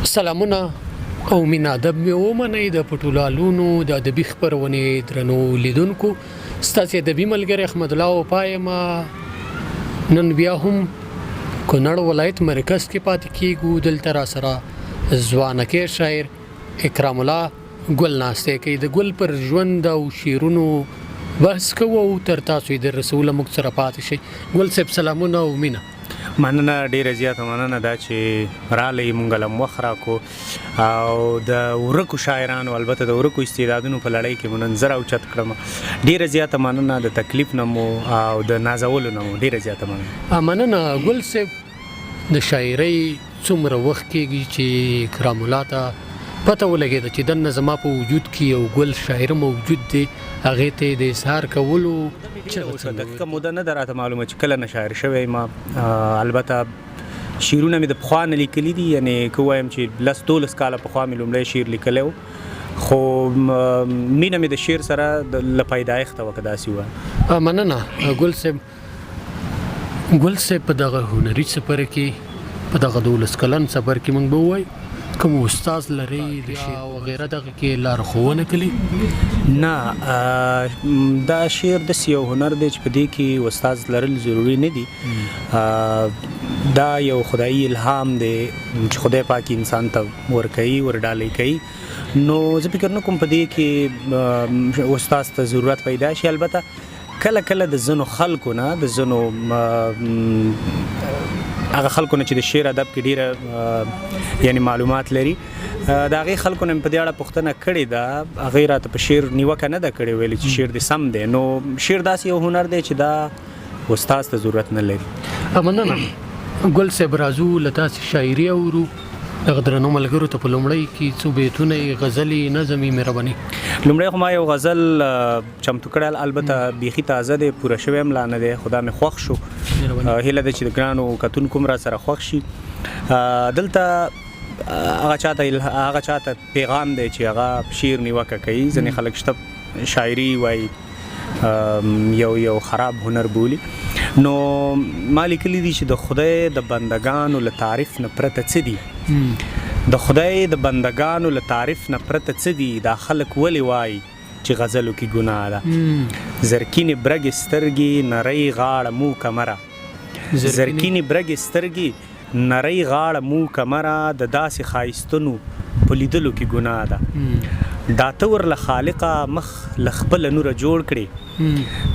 سلامونه او مینا ادب مې ومنئ د پټولالونو د ادبي خپرونې درنو لیدونکو ستاسو ادبي ملګری احمد الله وپایم نن بیا هم کونړ ولایت مرکز کې پاتې کیږو دلته را سره ځوانکې شاعر اکرام الله ګل ناسته کوي د ګل پر ژوند او شعرونو بحث کوو تر تاسو د رسول موږ سره پاتې شي ګل صاحب سلامونه او مینا مننه ډیره زیاته مننه دا چې رالی مونږ له وخت راکو او د ورکو شاعرانو البته د ورکو استعدادونو په لړۍ کې مننظر او چت کړم ډیره زیاته مننه د تکلیف نه مو او د نازولو نه مو ډیره زیاته مننه ګل صاحب د شاعرۍ څومره وخت کېږي چې کرام الله ته پته ولګېده چې دننه زما په وجود کې یو ګل شاعر موجود دی هغې ته د اظهار کولو دقیقه موده نه ده راته معلومه چې کله نه شاعر شوی ما البته شعرونه مې د پخوا نه لیکلي دي یعنې که ووایم چې 10-12 کاله پخوا مې لومړی شعر لیکلی و خو مینه مې د شعر سره له پیدایښته وه که داسې وه مننه ګل صاحب په دغه هنري سفر کې په دغه 12 کلن سفر کې موږ به ووایو کوم استاد لري د شعر وغیره دغه کې لارښوونه کړې نه دا شعر داسې یو هنر دی چې په دې کې استاد لرل ضروري نه دي دا یو خدایي الهام دی چې خدای پاک انسان ته ورکوي ورډالۍ کوي نو زه فکر نه کوم په دې کې استاد ته ضرورت پیدا شي البته کله کله د ځینو خلکو نه د ځینو هغه خلکو نه چې د شعر ادب کې ډیره یعنی معلومات لري د هغې خلکو نه مې په دې اړه پوښتنه کړې ده هغې راته په شعر نیوکه نه ده کړې ویلې چې شعر دې سم دی نو شعر داسې یو هنر دی چې دا استاد ته ضرورت نه لري مننه ګل صاحب راځو له تاسې شاعري اورو دغه درنو ملګرو ته په لومړی کې څو بیتونه غزلې نظم مهرباني لومړی خو ما یو غزل چمتو کړی البته بیخي تازه دی پوره شوی هم لا نه دی خدا مې خوښ شو هیله ده چې د ګرانو کتونکو هم را سره خوښ شي دلته هغه چاته پیغام دی چې هغه شعر نیوکه کوي ځینې خلک شته شاعري وایي یو خراب هنر بولي نو ما لیکلی دي چې د خدای د بندگانو له تعریف نه پرته څه دي د خدای د بندگانو له تعریف نه پرته څه دي دا خلک ولې وایي چې غزلو کې ګناه ده زرکینې برګې سترګې نرۍ غاړه مو کمره زرکینې برګې سترګې نرۍ غاړه مو کمره د داسې ښایستونو په لیدلو کې ګناه ده دا ته ورله خالقه مخ له خپله نوره جوړ کړې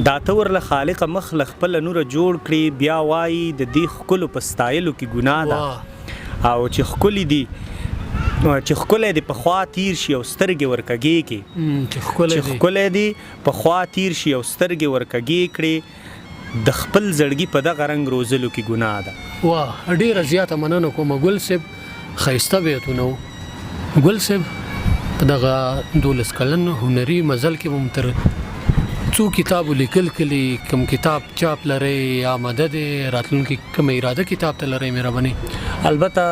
دا ته ورله خالقه مخ له خپله نوره جوړ کړې بیا وایي د دې ښکلو په ستایلو کې ګناه ده او چې ښکلي دي چې ښکلی دی په خوا تیر شي او سترګې ورکږې کړي چې ښکلی دی په خوا تیر شي او سترګې ورکږې کړي د خپل زړګي په دغه رنګ روزلو کې ګناه ده واه ډېره زیاته مننه کومه ګل صاحب ښایسته بیتونه و ګل صاحب په دغه 12 کلن هنري مزل کې به م تر څو کتابو لیکل کلی کوم کتاب چاپ لرئ یا مدد راتلونکي کوم اراده کتاب ته لرئ مهرباني البته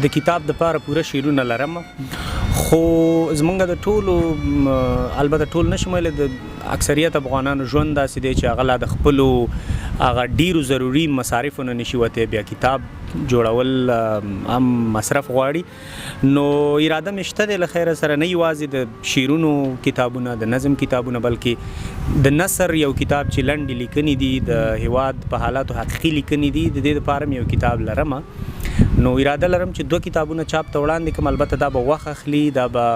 د کتاب دپاره پوره شعرونه لرم خو زمونږ د ټولو البته ټول نشم ویلی د اکثریت افغانانو ژوند داسې دی چې هغه لا د خپلو هغه ډیرو ضروري مصارفو نه نشي وتی بیا کتاب جوړول هم مصرف غواړي نو اراده مې شته دی له خیره سره نه یوازې د شعرونو کتابونه د نظم کتابونه بلکې د نثر یو کتاب چې لنډې لیکنې دي د هیواد په حالاتو حقیقي لیکنې دي د دې دپاره مې یو کتاب لرم نو اراده لرم چې 2 کتابونه چاپ ته وړاندې کړم البته دا به وخت اخلي دا به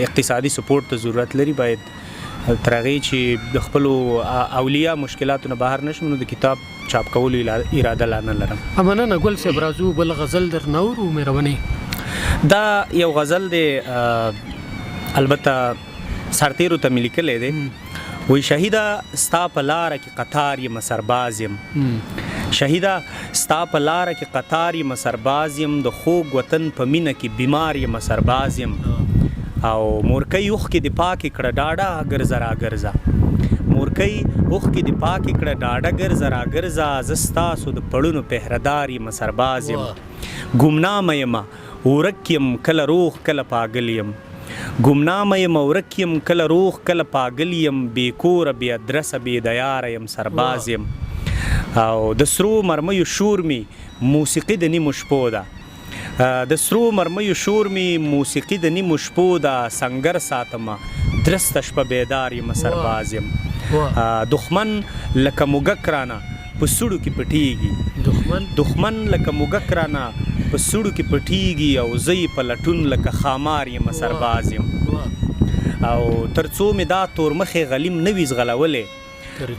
اقتصادي سپورټ ته ضرورت لري باید تر هغې چې د خپلو اولیا مشکلاتو نه بهر نشم نو د کتاب چاپ کولو اراده لا نه لرم مننه ګل صاحب راځو بل غزل درنه اورو مهرباني دا یو غزل دی البته سرتیرو ته مې لیکلی دی وی شهیده ستا په لاره کې قطار یم سرباز یم شهیده ستا په لاره کې قطار یم سرباز یم د خوږ وطن په مینه کې بیمار یم سرباز یم او مورکۍ اوښکې دې پاکې کړه ډاډه ګرځه را ګرځه مورکۍ اوښکې دې پاکې کړه ډاډه ګرځه را ګرځه زه ستاسو د پړونو پهردار یم سرباز یم ګمنامه یم ورک یم کله روغ کله پاگل یم ګمنامه یم ورک یم کله روغ کله پاگل یم بې کوره بې ادرسه بې دیاره یم سرباز یم او د سرو مرمیو شور می موسیقي د نیمو شپو ده د سرو مرمیو شور می موسیقي د نیمو شپو د سنگر ساتمه درسته شپه بیدار یم سرباز یم دښمن لکه موږک رانه په سوړو کې پټیږي دښمن لکه موږک رانه په سوړو کې پټیږي او زه یې په لټون لکه خامار یم سرباز یم او ترڅو مې دا تورمخې غلیم نه وي ځغلولی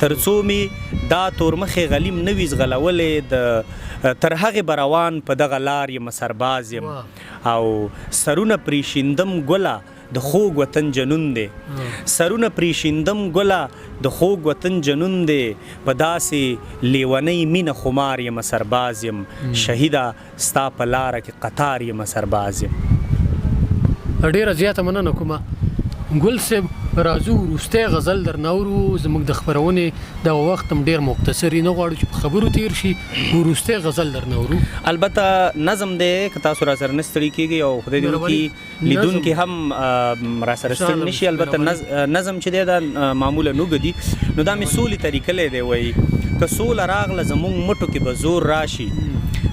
ترڅو مې دا تورمخې غلیم نه وي ځغلولی تر هغې به روان په دغه لار یم سرباز یم او سرونه پرېشیندم ګله د خوږ وطن جنون دی سرونه پرېشیندم ګله د خوږ وطن جنون دی په داسې لیونۍ مینه خمار یم سرباز یم شهیده ستا په لاره کې قطار یم سرباز یم. ډېره زیاته مننه کومه ګل صاحب. راځو وروستی غزل درنه اورو. زموږ د خپرونې دغه وخت هم ډېر مختصر نه غواړو چې په خبرو تیر شي. وروستی غزل درنه اورو. البته نظم دی که تاسو را سره نه ستړي کېږئ او خدای دې وکړي لیدونکي هم را سره ستړي نه شي. البته نظم چې دی دا معمولا نوږه دي نو دا مې سولې طریقه دی وایي که سوله راغله زموږ مټو کې به زور راشي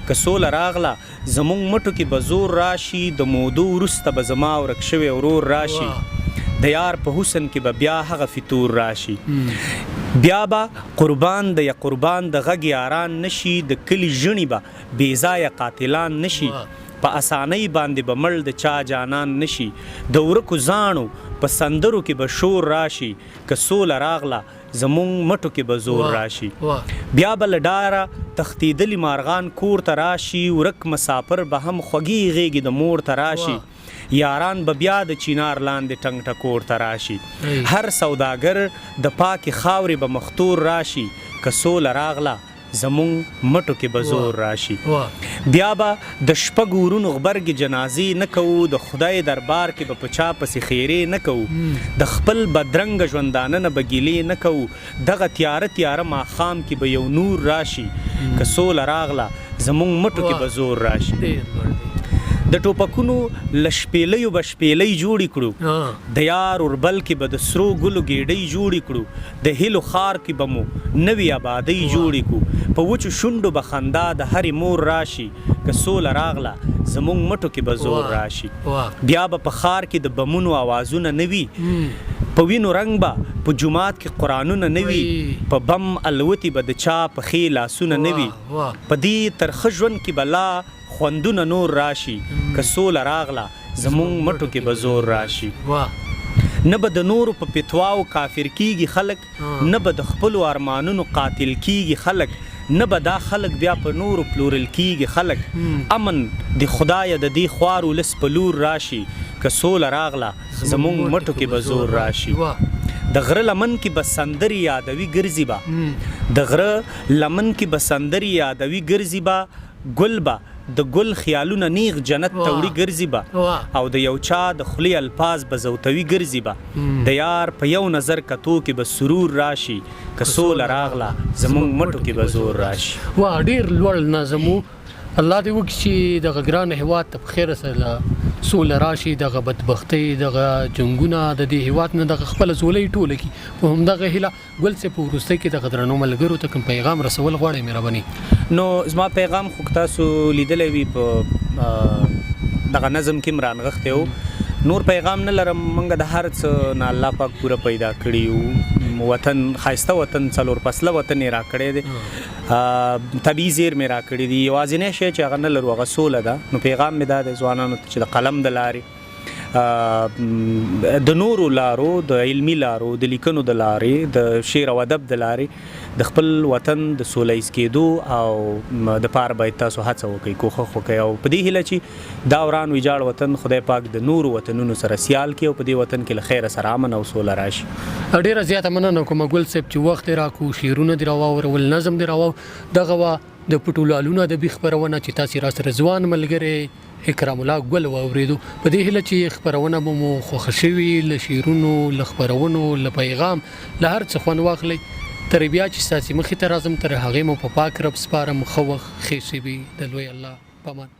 که سوله راغله زموږ مټو کې به زور راشي د مودو وروسته به زما ورک شوی ورور راشي د یار په حسن کې به بیا هغه فطور راشي بیا به قربان د یا قربان د غږ یاران نشي د کلي ژڼې به بې ځایه قاتلان نشي په اسانۍ باندې به مړ د چا جانان نشي د ورکو زاڼو په سندرو کې به شور راشي که سوله راغله زمونږ مټو کې به زور راشي بیا به له ډاره تښتېدلي مارغان کور ته راشي ورک مسافر به هم خوږې غېږې د مور ته راشي یاران به بیا د چینار لاندې ټنګ ټکور ته راشي هر سوداګر د پاکې خاورې به مختور راشي که سوله راغله زمونږ مټو کې به زور راشي بیا به د شپږو ورونو غبرګې جنازې نه کوو د خدای دربار کې به په چا پسې خیرې نه کوو د خپل بدرنګه ژوندانه نه به ګیلې نه کوو دغه تیاره تیاره ماښام کې به یو نور راشي که سوله راغله زمونږ مټو کې به زور راشي د ټوپکونو له شپېلیو به شپېلۍ جوړې کړو د یار اوربل کې به د سرو ګلو ګېډۍ جوړې کړو د هیلو ښار کې به مو نوې ابادۍ جوړې کړو په وچو شونډو به خندا د هرې مور راشي که سوله راغله زموږ مټو کې به زور راشي بیا به په ښار کې د بمونو اوازونه نه وي په وینو رنګ به په جومات کې قرآنونه نه وي په بم الوتې به د چا پښې لاسونه نه وي په دې ترخه ژوند کې به لا خوندونه نور راشي که سوله راغله زمونږ مټو کې به زور راشي نه به د نورو په فتواو کافر کیږي خلک نه به د خپلو ارمانونو قاتل کیږي خلک نه به دا خلک بیا په نورو پلورل کیږي خلک امن د خدایه د دې خوار ولس په لور راشي که سوله راغله زمونږ مټو کې به زور راشي د غره لمن کې به سندرې یادوي ګرځي به د غره لمن کې به سندرې یادوي ګرځي به ګل به د ګل خیالونه نیغ جنت ته وړي ګرځي به او د یو چا د خولې الفاظ به زوتوي ګرځي به د یار په یو نظر کتو کې به سرور راشي که سوله راغله زمونږ مټو کې به زور راشي. وا ډېر لوړ نظم و. الله دې وکړي چې دغه ګران هېواد ته په خیر سره سوله راشي دغه بدبختۍ دغه جنګونه د دې هېواد نه دغه خپله زولۍ ټوله کړي په همدغه هیله ګل صاحب په وروستۍ کې دغه درنو ملګرو ته کوم پیغام رسول غواړئ مهرباني؟ نو زما پیغام خو تاسو لیدلی وي په دغه نظم کې م رانغښتی و نور پیغام نه لرم موږ د هر څه نه الله پاک پوره پیدا کړي یو وطن ښایسته وطن څلور فصله وطن یې راکړی دی طبیعي زیرمې راکړي دي یوازینی شی چې هغه نه لرو هغه سوله ده. نو پیغام مې دا دی ځوانانو ته چې د قلم د لارې د نورو لارو د علمي لارو د لیکنو د لارې د شعر او ادب د لارې د خپل وطن د سوله ایز کېدو او د پاره باید تاسو هڅه وکړئ کوښښ وکړئ او په دې هیله چې دا وران ویجاړ وطن خدای پاک د نورو وطنونو سره سیال کړي او په دې وطن کې له خیره سره امن او سوله راشي. ډېره زیاته مننه کوم ګل صاحب چې وخت یې راکړو شعرونه دې راواورول نظم دې راواو دغه وه د پټو لالونه ادبي خپرونه چې تاسې را سره ځوان ملګری اکرام الله ګل واورېدو په دې هیله چې خپرونه به مو خوښه شوي له شعرونو له خپرونو له پیغام له هر څه خوند واخلئ تر بیا چې ستاسې مخې ته راځم تر هغې مو په پاک رب سپارم ښه وخت ښې شېبې د لوی الله په امان.